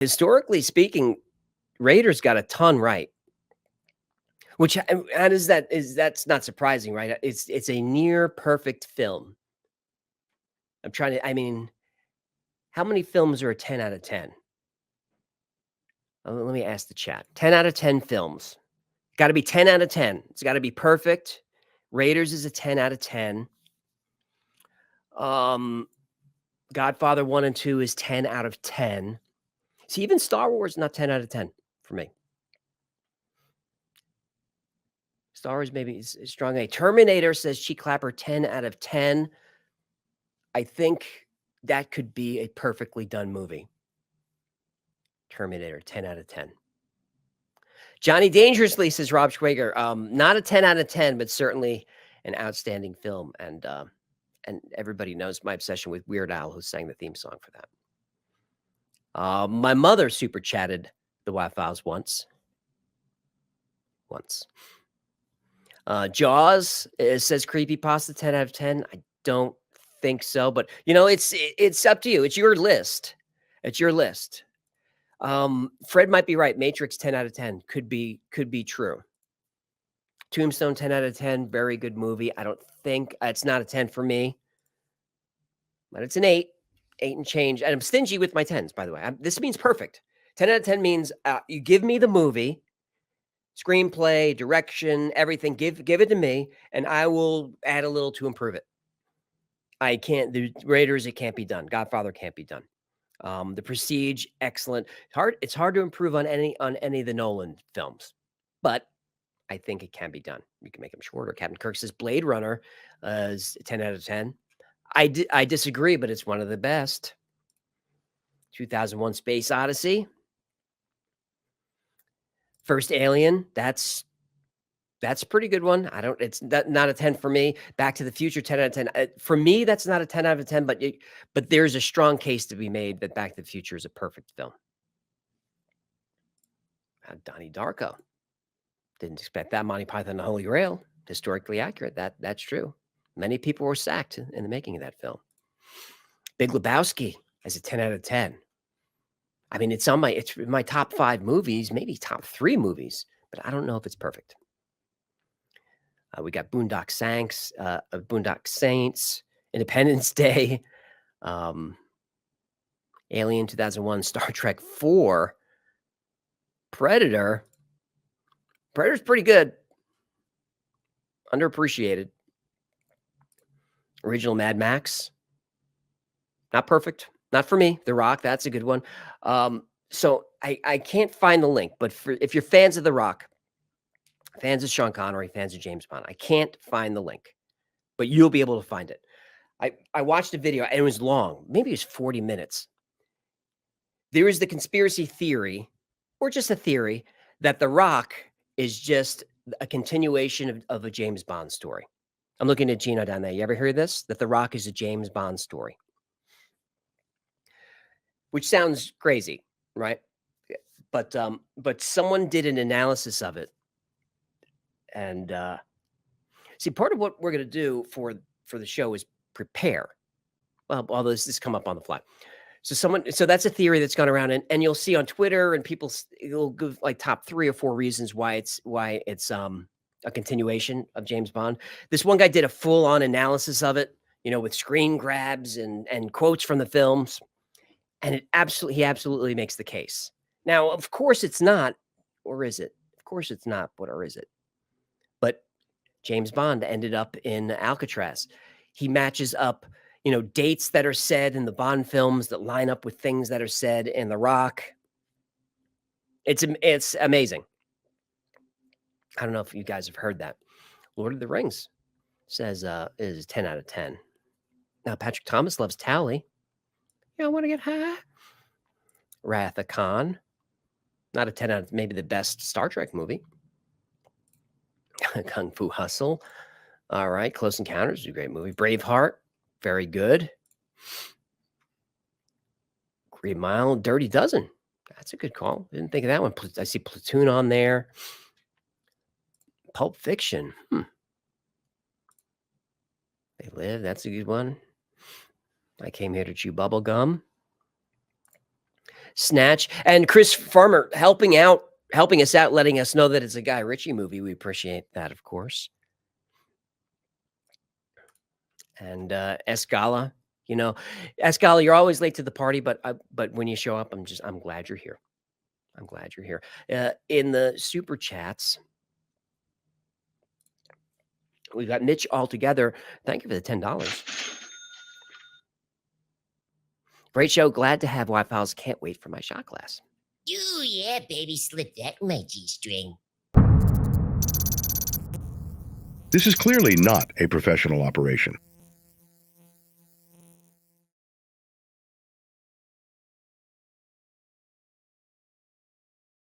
Historically speaking, Raiders got a ton right, which how does that is that's not surprising, right? It's a near perfect film. I'm trying to I mean, how many films are a 10 out of 10? Let me ask the chat. 10 out of 10 films. Got to be 10 out of 10. It's got to be perfect. Raiders is a 10 out of 10. Um, Godfather 1 and 2 is 10 out of 10. See, even Star Wars not 10 out of 10 for me. Star Wars maybe is strong A. Terminator says Cheek Clapper 10 out of 10. I think that could be a perfectly done movie. Terminator 10 out of 10. Johnny Dangerously says Rob Schwager. Not a 10 out of 10, but certainly an outstanding film. And everybody knows my obsession with Weird Al, who sang the theme song for that. My mother super chatted the Wild Files once. Jaws says creepy pasta 10 out of 10. I don't think so, but it's up to you. It's your list. Fred might be right. Matrix 10 out of 10 could be true. Tombstone 10 out of 10, very good movie. I don't think it's not a 10 for me, but it's an 8 and change. And I'm stingy with my 10s, by the way. This means perfect. 10 out of 10 means you give me the movie, screenplay, direction, everything. Give it to me, and I will add a little to improve it. The Raiders, it can't be done. Godfather can't be done. The Prestige, excellent. It's hard to improve on any of the Nolan films, but I think it can be done. You can make them shorter. Captain Kirk says Blade Runner is 10 out of 10. I disagree, but it's one of the best. 2001 Space Odyssey. First Alien, that's a pretty good one. It's not a 10 for me. Back to the Future, 10 out of 10. For me, that's not a 10 out of 10, but there's a strong case to be made that Back to the Future is a perfect film. Donnie Darko. Didn't expect that. Monty Python and the Holy Grail. Historically accurate. That's true. Many people were sacked in the making of that film. Big Lebowski as a 10 out of 10. I mean, it's in my top 5 movies, maybe top 3 movies, but I don't know if it's perfect. We got Boondock Saints, Independence Day, Alien 2001, Star Trek 4, Predator. Predator's pretty good. Underappreciated. Original Mad Max. Not perfect. Not for me. The Rock, that's a good one. So I can't find the link, but if you're fans of The Rock, fans of Sean Connery, fans of James Bond, I can't find the link, but you'll be able to find it. I watched a video, and it was long. Maybe it was 40 minutes. There is the conspiracy theory, or just a theory, that The Rock is just a continuation of a James Bond story. I'm looking at Gino down there. You ever hear this? That The Rock is a James Bond story. Which sounds crazy, right? But someone did an analysis of it. And see, part of what we're going to do for the show is prepare. Well, all this come up on the fly. So that's a theory that's gone around, and you'll see on Twitter, and you'll give like top 3 or 4 reasons why it's a continuation of James Bond. This one guy did a full-on analysis of it, with screen grabs and quotes from the films, and he absolutely makes the case. Now, of course, it's not, or is it? Of course, it's not, or is it? But James Bond ended up in Alcatraz. He matches up, dates that are said in the Bond films that line up with things that are said in The Rock. It's amazing. I don't know if you guys have heard that. Lord of the Rings says is 10 out of 10. Now, Patrick Thomas loves Tally. I want to get high. Wrath of Khan. Not a 10 out of maybe the best Star Trek movie. Kung Fu Hustle. All right. Close Encounters is a great movie. Braveheart. Very good. Green Mile. Dirty Dozen. That's a good call. Didn't think of that one. I see Platoon on there. Pulp Fiction. They Live. That's a good one. I Came Here to Chew Bubble Gum. Snatch, and Chris Farmer helping us out, letting us know that it's a Guy Ritchie movie. We appreciate that, of course. And Escala, Escala, you're always late to the party, but when you show up, I'm glad you're here. I'm glad you're here. In the super chats, we got Mitch altogether. Thank you for the $10. Great show. Glad to have Y-Files. Can't wait for my shot glass. Ooh, yeah, baby, slip that in my G-string. This is clearly not a professional operation.